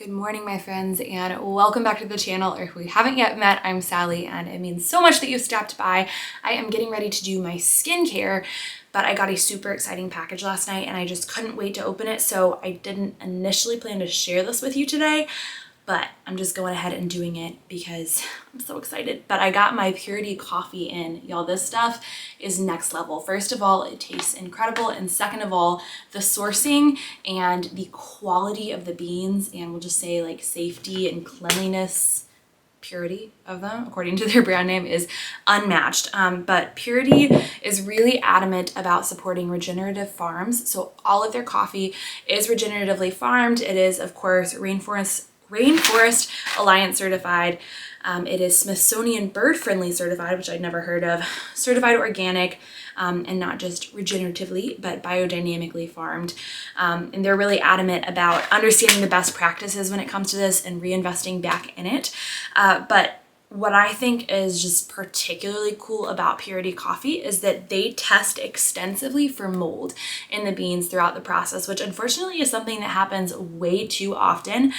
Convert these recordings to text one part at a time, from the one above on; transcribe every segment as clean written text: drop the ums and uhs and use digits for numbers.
Good morning, my friends, and welcome back to the channel. Or if we haven't yet met, I'm Sally, and it means so much that you've stopped by. I am getting ready to do my skincare, but I got a super exciting package last night and I just couldn't wait to open it, so I didn't initially plan to share this with you today, but I'm just going ahead and doing it because I'm so excited. But I got my Purity coffee in. Y'all, this stuff is next level. First of all, it tastes incredible. And second of all, the sourcing and the quality of the beans, and we'll just say like safety and cleanliness, purity of them, according to their brand name, is unmatched. But Purity is really adamant about supporting regenerative farms. So all of their coffee is regeneratively farmed. It is, of course, Rainforest Alliance certified. It is Smithsonian bird friendly certified, which I'd never heard of, certified organic, and not just regeneratively, but biodynamically farmed. And they're really adamant about understanding the best practices when it comes to this and reinvesting back in it. But what I think is just particularly cool about Purity coffee is that they test extensively for mold in the beans throughout the process, which unfortunately is something that happens way too often,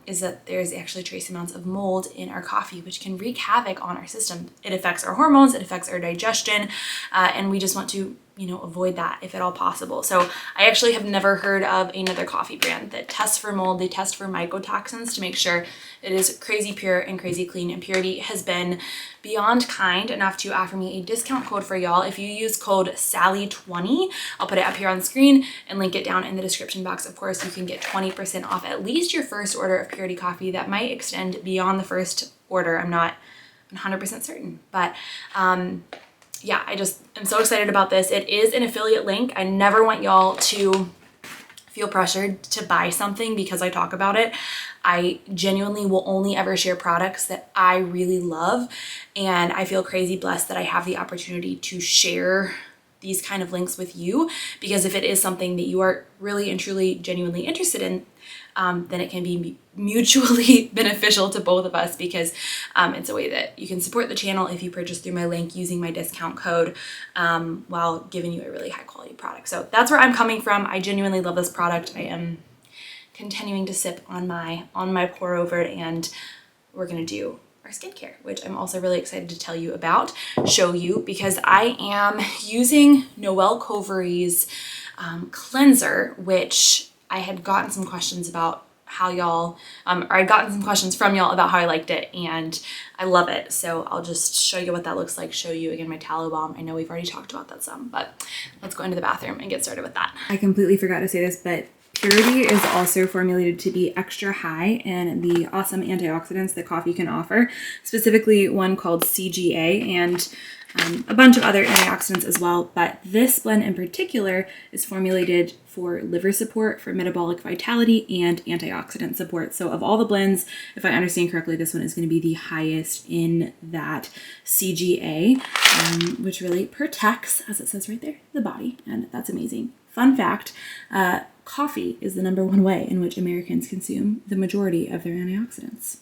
is that there's actually trace amounts of mold in our coffee, which can wreak havoc on our system. It affects our hormones, it affects our digestion, and we just want to avoid that if at all possible. So I actually have never heard of another coffee brand that tests for mold. They test for mycotoxins to make sure it is crazy pure and crazy clean. And Purity has been beyond kind enough to offer me a discount code for y'all. If you use code SALLY20, I'll put it up here on screen and link it down in the description box. Of course, you can get 20% off at least your first order of Purity coffee. That might extend beyond the first order. I'm not 100% certain, but yeah, I just am so excited about this. It is an affiliate link. I never want y'all to feel pressured to buy something because I talk about it. I genuinely will only ever share products that I really love, and I feel crazy blessed that I have the opportunity to share these kind of links with you, because if it is something that you are really and truly genuinely interested in, then it can be mutually beneficial to both of us, because it's a way that you can support the channel if you purchase through my link using my discount code, while giving you a really high quality product. So that's where I'm coming from. I genuinely love this product. I am continuing to sip on my pour over, and we're gonna do our skincare, which I'm also really excited to tell you about, show you, because I am using Noelle Covery's cleanser, which I had gotten some questions about how y'all, or I'd gotten some questions from y'all about how I liked it, and I love it. So I'll just show you what that looks like, show you again my tallow balm. I know we've already talked about that some, but let's go into the bathroom and get started with that. I completely forgot to say this, but Purity is also formulated to be extra high in the awesome antioxidants that coffee can offer, specifically one called CGA and a bunch of other antioxidants as well. But this blend in particular is formulated for liver support, for metabolic vitality, and antioxidant support. So of all the blends, if I understand correctly, this one is going to be the highest in that CGA, which really protects, as it says right there, the body. And that's amazing. Fun fact, coffee is the #1 way in which Americans consume the majority of their antioxidants.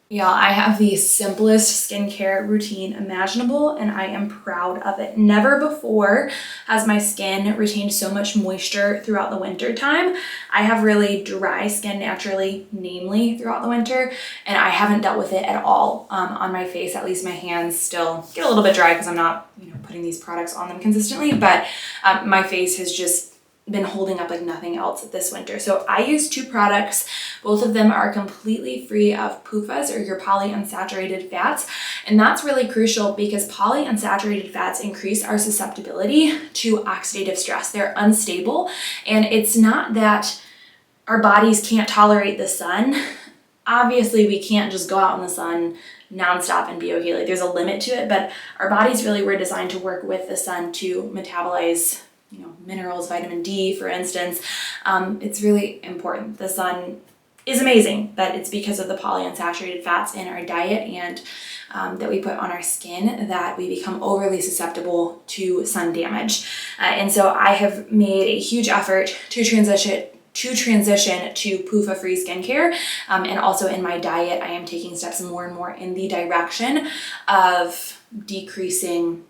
Y'all, I have the simplest skincare routine imaginable, and I am proud of it. Never before has my skin retained so much moisture throughout the winter time. I have really dry skin naturally, namely throughout the winter, and I haven't dealt with it at all on my face. At least my hands still get a little bit dry because I'm not, putting these products on them consistently, but my face has just been holding up like nothing else this winter. So I use 2 products. Both of them are completely free of PUFAs, or your polyunsaturated fats. And that's really crucial because polyunsaturated fats increase our susceptibility to oxidative stress. They're unstable. And it's not that our bodies can't tolerate the sun. Obviously, we can't just go out in the sun nonstop and be okay. Like, there's a limit to it, but our bodies really were designed to work with the sun to metabolize minerals, vitamin D, for instance. It's really important. The sun is amazing, but it's because of the polyunsaturated fats in our diet and that we put on our skin that we become overly susceptible to sun damage. And so I have made a huge effort to transition to PUFA-free skincare. And also in my diet, I am taking steps more and more in the direction of decreasing,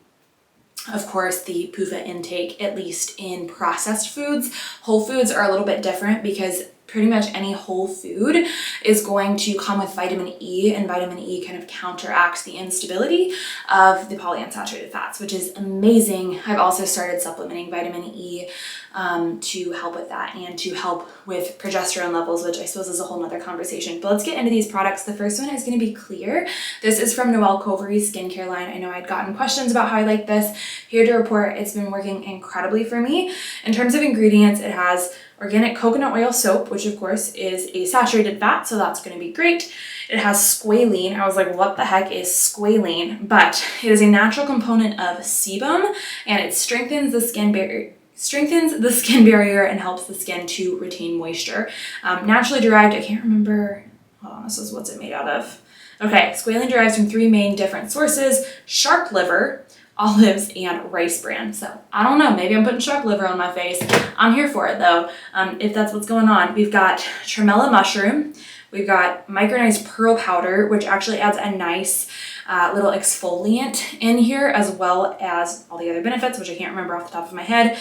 of course, the PUFA intake, at least in processed foods. Whole foods are a little bit different because pretty much any whole food is going to come with vitamin E, and vitamin E kind of counteracts the instability of the polyunsaturated fats, which is amazing. I've also started supplementing vitamin E to help with that and to help with progesterone levels, which I suppose is a whole nother conversation. But let's get into these products. The first one is going to be Clear. This is from Noelle Covery's skincare line. I know I'd gotten questions about how I like this. Here to report, it's been working incredibly for me. In terms of ingredients, it has organic coconut oil soap, which of course is a saturated fat, so that's going to be great. It has squalene. I was like, what the heck is squalene? But it is a natural component of sebum, and it strengthens the skin barrier and helps the skin to retain moisture. Naturally derived, I can't remember, hold on, this is what's it made out of. Okay, squalene derives from 3 main different sources: shark liver, olives, and rice bran. So I don't know, maybe I'm putting shark liver on my face. I'm here for it though, if that's what's going on. We've got tremella mushroom. We've got micronized pearl powder, which actually adds a nice little exfoliant in here, as well as all the other benefits, which I can't remember off the top of my head.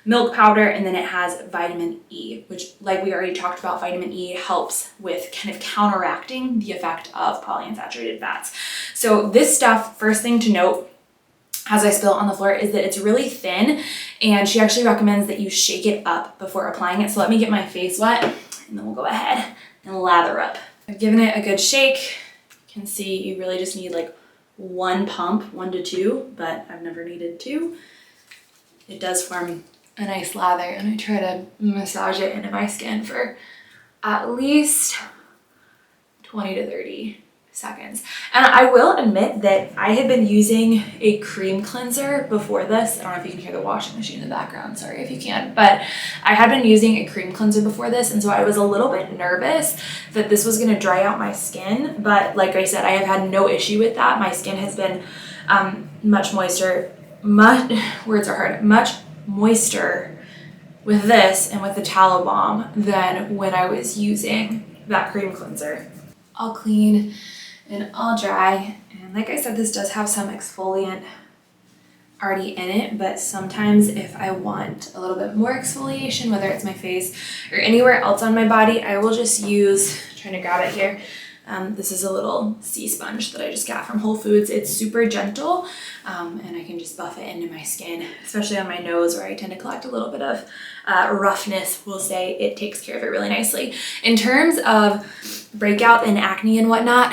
Milk powder, and then it has vitamin E, which, like we already talked about, vitamin E helps with kind of counteracting the effect of polyunsaturated fats. So this stuff, first thing to note, as I spill it on the floor, is that it's really thin, and she actually recommends that you shake it up before applying it. So let me get my face wet, and then we'll go ahead and lather up. I've given it a good shake. You can see you really just need like 1 pump, 1 to 2, but I've never needed 2. It does form a nice lather, and I try to massage it into my skin for at least 20 to 30 seconds. And I will admit that I had been using a cream cleanser before this. I don't know if you can hear the washing machine in the background, sorry if you can, but I had been using a cream cleanser before this, and so I was a little bit nervous that this was gonna dry out my skin, but like I said, I have had no issue with that. My skin has been much moister with this and with the tallow balm than when I was using that cream cleanser. All clean and all dry, and like I said, this does have some exfoliant already in it, but sometimes if I want a little bit more exfoliation, whether it's my face or anywhere else on my body, I will just use, trying to grab it here, this is a little sea sponge that I just got from Whole Foods. It's super gentle, and I can just buff it into my skin, especially on my nose where I tend to collect a little bit of roughness. We'll say it takes care of it really nicely. In terms of breakout and acne and whatnot,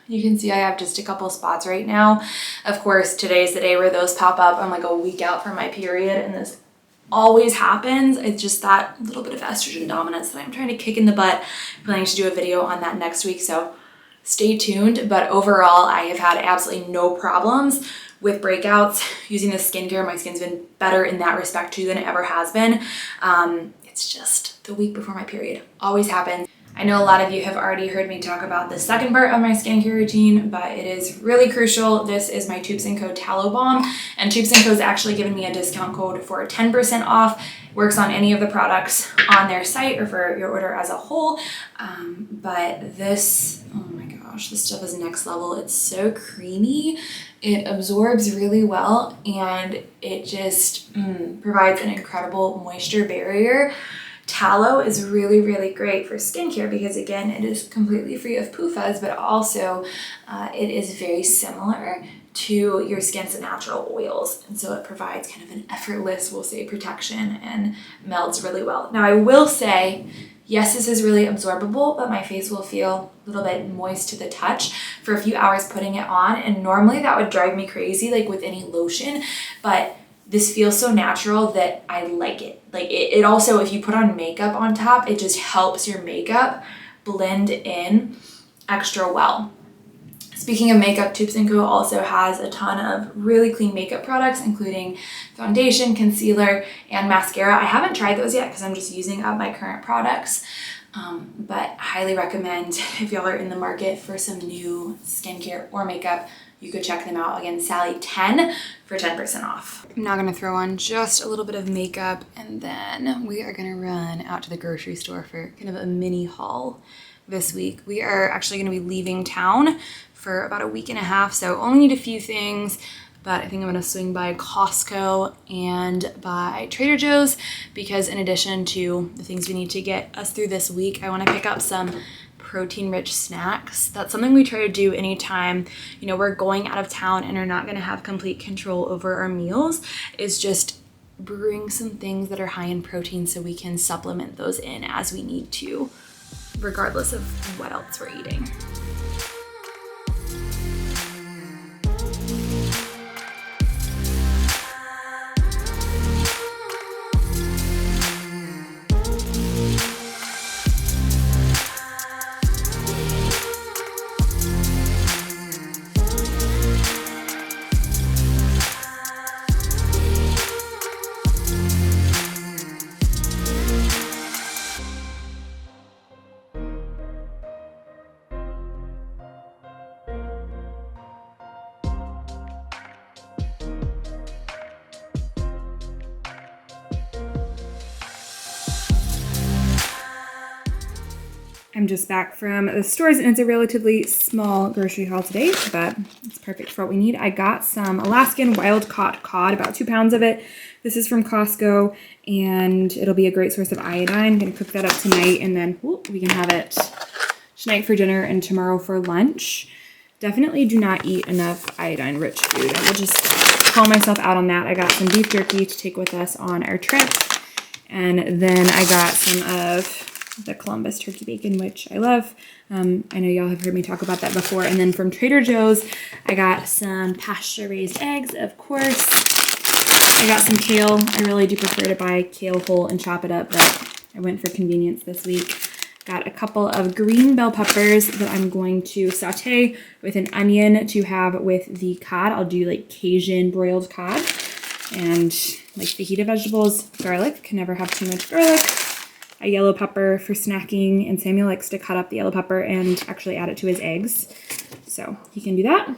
you can see I have just a couple spots right now. Of course, today's the day where those pop up. I'm like a week out from my period, and this always happens. It's just that little bit of estrogen dominance that I'm trying to kick in the butt. I'm planning to do a video on that next week, so stay tuned. But overall, I have had absolutely no problems with breakouts using this skincare. My skin's been better in that respect too than it ever has been. It's just the week before my period. Always happens. I know a lot of you have already heard me talk about the second part of my skincare routine, but it is really crucial. This is my Tubes & Co Tallow Balm, and Tubes & Co has actually given me a discount code for 10% off. Works on any of the products on their site or for your order as a whole. But this, oh my gosh, this stuff is next level. It's so creamy. It absorbs really well, and it just provides an incredible moisture barrier. Tallow is really, really great for skincare because, again, it is completely free of PUFAs, but also it is very similar to your skin's natural oils. And so it provides kind of an effortless, we'll say, protection and melts really well. Now, I will say, yes, this is really absorbable, but my face will feel a little bit moist to the touch for a few hours putting it on. And normally that would drive me crazy, like with any lotion, but this feels so natural that I like it. Like it also, if you put on makeup on top, it just helps your makeup blend in extra well. Speaking of makeup, Tubes & Co also has a ton of really clean makeup products, including foundation, concealer, and mascara. I haven't tried those yet because I'm just using up my current products, but highly recommend if y'all are in the market for some new skincare or makeup, you could check them out. Again, Sally10 for 10% off. I'm now gonna throw on just a little bit of makeup, and then we are gonna run out to the grocery store for kind of a mini haul this week. We are actually gonna be leaving town for about a week and a half, so only need a few things, but I think I'm gonna swing by Costco and by Trader Joe's because in addition to the things we need to get us through this week, I wanna pick up some protein-rich snacks. That's something we try to do anytime, you know, we're going out of town and are not gonna have complete control over our meals, is just brewing some things that are high in protein so we can supplement those in as we need to, regardless of what else we're eating. I'm just back from the stores and it's a relatively small grocery haul today, but it's perfect for what we need. I got some Alaskan wild caught cod, about 2 pounds of it. This is from Costco and it'll be a great source of iodine. I'm gonna cook that up tonight and then we can have it tonight for dinner and tomorrow for lunch. Definitely do not eat enough iodine rich food. I will just call myself out on that. I got some beef jerky to take with us on our trip. And then I got some of the Columbus turkey bacon, which I love. I know y'all have heard me talk about that before. And then from Trader Joe's, I got some pasture-raised eggs, of course. I got some kale. I really do prefer to buy kale whole and chop it up, but I went for convenience this week. Got a couple of green bell peppers that I'm going to saute with an onion to have with the cod. I'll do like Cajun broiled cod. And like fajita vegetables, garlic. Can never have too much garlic. A yellow pepper for snacking, and Samuel likes to cut up the yellow pepper and actually add it to his eggs. So he can do that.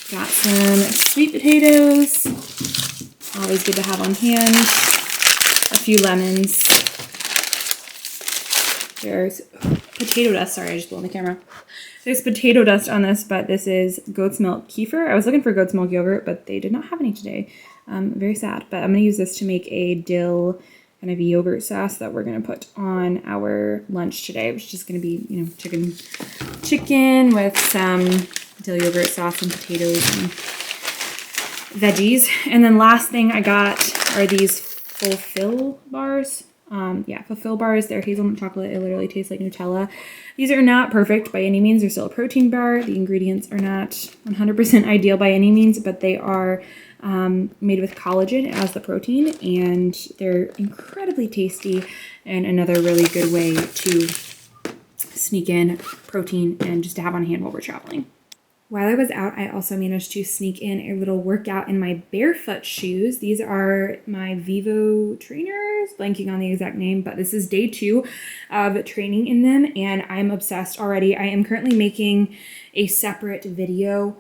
Got some sweet potatoes. Always good to have on hand. A few lemons. There's potato dust. Sorry, I just blew on the camera. There's potato dust on this, but this is goat's milk kefir. I was looking for goat's milk yogurt, but they did not have any today. Very sad, but I'm going to use this to make a dill kind of a yogurt sauce that we're going to put on our lunch today, which is just going to be, you know, chicken with some dill yogurt sauce and potatoes and veggies. And then last thing I got are these Fulfill bars. Fulfill bars. They're hazelnut chocolate. It literally tastes like Nutella. These are not perfect by any means. They're still a protein bar. The ingredients are not 100% ideal by any means, but they are made with collagen as the protein, and they're incredibly tasty and another really good way to sneak in protein and just to have on hand while we're traveling. While I was out, I also managed to sneak in a little workout in my barefoot shoes. These are my Vivo trainers, blanking on the exact name, but this is day 2 of training in them, and I'm obsessed already. I am currently making a separate video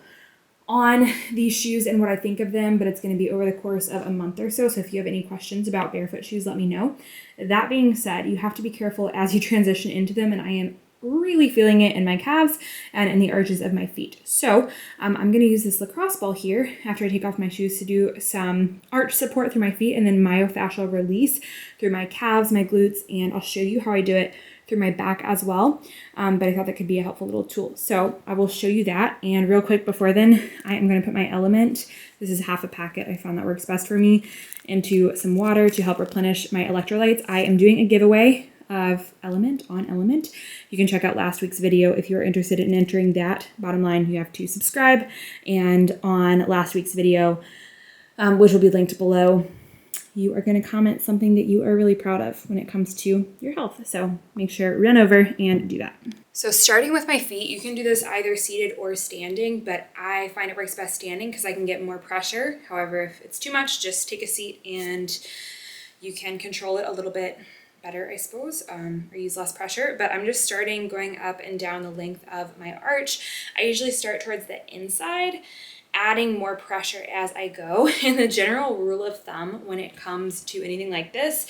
on these shoes and what I think of them, but it's going to be over the course of a month or so. So if you have any questions about barefoot shoes, let me know. That being said, you have to be careful as you transition into them, and I am really feeling it in my calves and in the arches of my feet. So I'm going to use this lacrosse ball here after I take off my shoes to do some arch support through my feet and then myofascial release through my calves, my glutes, and I'll show you how I do it through my back as well. But I thought that could be a helpful little tool. So I will show you that. And real quick before then, I am going to put my Element, this is half a packet, I found that works best for me, into some water to help replenish my electrolytes. I am doing a giveaway of Element on Element. You can check out last week's video if you're interested in entering that. Bottom line, you have to subscribe. And on last week's video, which will be linked below, you are going to comment something that you are really proud of when it comes to your health. So make sure run over and do that. So starting with my feet, you can do this either seated or standing, but I find it works best standing because I can get more pressure. However, if it's too much, just take a seat and you can control it a little bit better, I suppose, or use less pressure. But I'm just starting going up and down the length of my arch. I usually start towards the inside, adding more pressure as I go. And the general rule of thumb when it comes to anything like this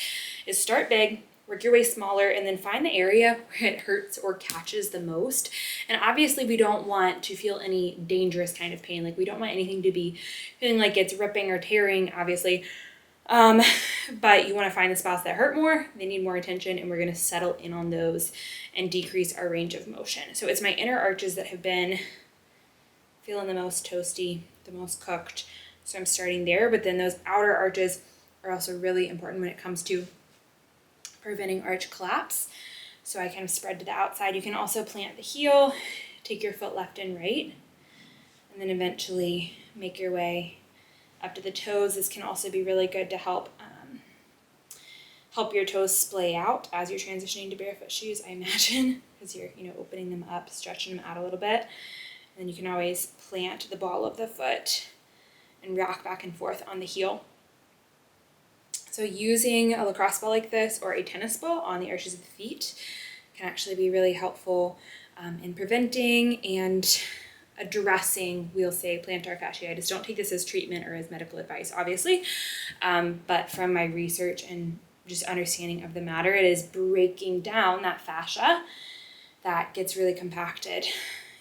is start big, work your way smaller, and then find the area where it hurts or catches the most. And obviously we don't want to feel any dangerous kind of pain. Like we don't want anything to be feeling like it's ripping or tearing, obviously. But you want to find the spots that hurt more, they need more attention, and we're going to settle in on those and decrease our range of motion. So it's my inner arches that have been feeling the most toasty, the most cooked. So I'm starting there, but then those outer arches are also really important when it comes to preventing arch collapse. So I kind of spread to the outside. You can also plant the heel, take your foot left and right, and then eventually make your way up to the toes. This can also be really good to help your toes splay out as you're transitioning to barefoot shoes, I imagine, because you're, opening them up, stretching them out a little bit. And then you can always plant the ball of the foot and rock back and forth on the heel. So using a lacrosse ball like this or a tennis ball on the arches of the feet can actually be really helpful in preventing and addressing, we'll say, plantar fasciitis. Don't take this as treatment or as medical advice, obviously, but from my research and just understanding of the matter, it is breaking down that fascia that gets really compacted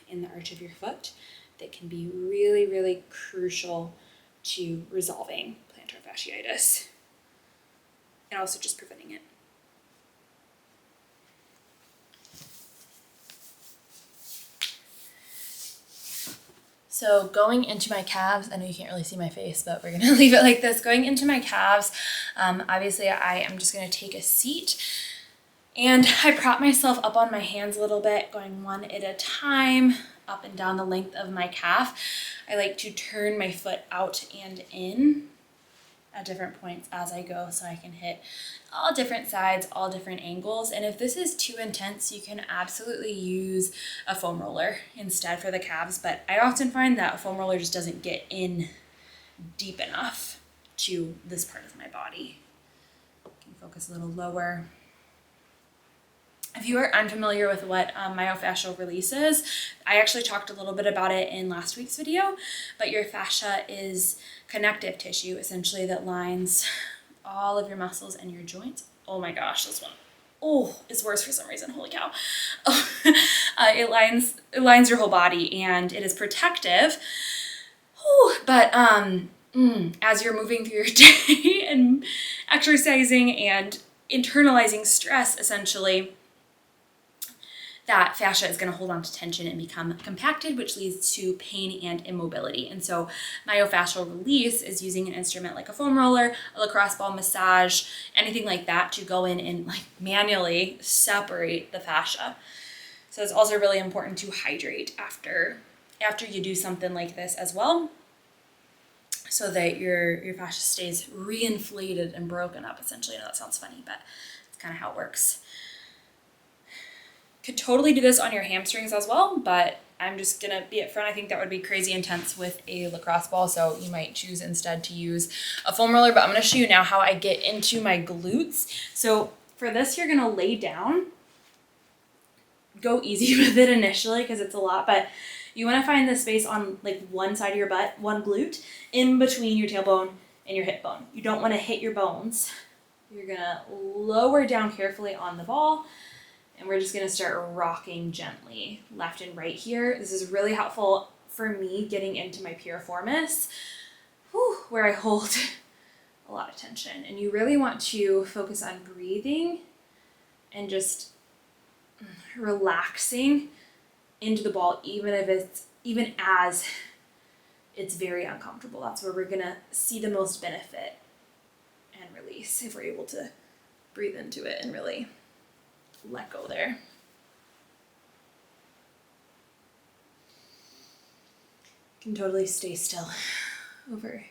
in the arch of your foot that can be really, really crucial to resolving plantar fasciitis and also just preventing it. So going into my calves, I know you can't really see my face, but we're gonna leave it like this. Going into my calves, obviously I am just gonna take a seat and I prop myself up on my hands a little bit, going one at a time, up and down the length of my calf. I like to turn my foot out and in at different points as I go so I can hit all different sides, all different angles. And if this is too intense, you can absolutely use a foam roller instead for the calves. But I often find that a foam roller just doesn't get in deep enough to this part of my body. I can focus a little lower. If you are unfamiliar with what myofascial release is, I actually talked a little bit about it in last week's video, but your fascia is connective tissue, essentially, that lines all of your muscles and your joints. Oh my gosh, this one, it's worse for some reason, holy cow. It lines your whole body, and it is protective. But as you're moving through your day and exercising and internalizing stress, essentially, that fascia is going to hold on to tension and become compacted, which leads to pain and immobility. And so myofascial release is using an instrument like a foam roller, a lacrosse ball massage, anything like that to go in and manually separate the fascia. So it's also really important to hydrate after you do something like this as well, so that your fascia stays reinflated and broken up, essentially. I know that sounds funny, but it's kind of how it works. Could totally do this on your hamstrings as well, but I'm just gonna be upfront. I think that would be crazy intense with a lacrosse ball, so you might choose instead to use a foam roller. But I'm gonna show you now how I get into my glutes. So for this, you're gonna lay down. Go easy with it initially because it's a lot, but you wanna find the space on one side of your butt, one glute, in between your tailbone and your hip bone. You don't wanna hit your bones. You're gonna lower down carefully on the ball, and we're just gonna start rocking gently left and right here. This is really helpful for me getting into my piriformis, where I hold a lot of tension. And you really want to focus on breathing and just relaxing into the ball, even as it's very uncomfortable. That's where we're gonna see the most benefit and release, if we're able to breathe into it and really let go there. You can totally stay still over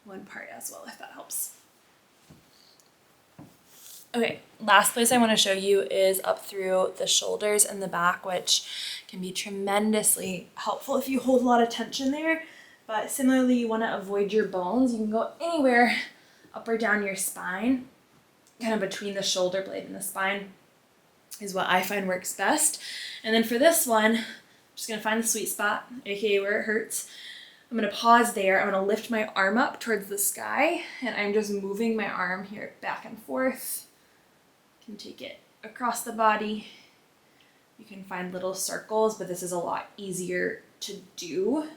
one part as well, if that helps. Okay, last place I want to show you is up through the shoulders and the back, which can be tremendously helpful if you hold a lot of tension there. But similarly, you want to avoid your bones. You can go anywhere up or down your spine, kind of between the shoulder blade and the spine is what I find works best. And then for this one, I'm just gonna find the sweet spot, aka where it hurts. I'm gonna pause there. I'm gonna lift my arm up towards the sky, and I'm just moving my arm here back and forth can take it across the body. You can find little circles, but this is a lot easier to do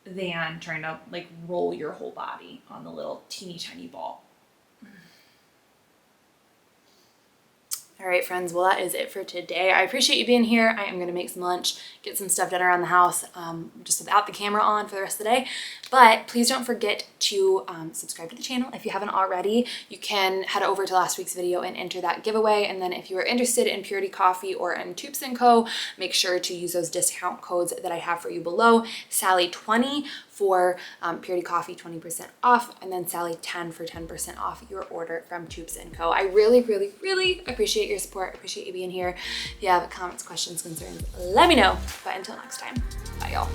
than trying to like roll your whole body on the little teeny tiny ball. All right, friends, well, that is it for today. I appreciate you being here. I am going to make some lunch, get some stuff done around the house, just without the camera on for the rest of the day. But please don't forget to subscribe to the channel if you haven't already. You can head over to last week's video and enter that giveaway. And then if you are interested in Purity Coffee or in Tubes & Co., make sure to use those discount codes that I have for you below. Sally20 for Purity Coffee, 20% off, and then Sally10 for 10% off your order from Tubes & Co. I really, really, really appreciate your support. I appreciate you being here. If you have comments, questions, concerns, let me know. But until next time, bye y'all.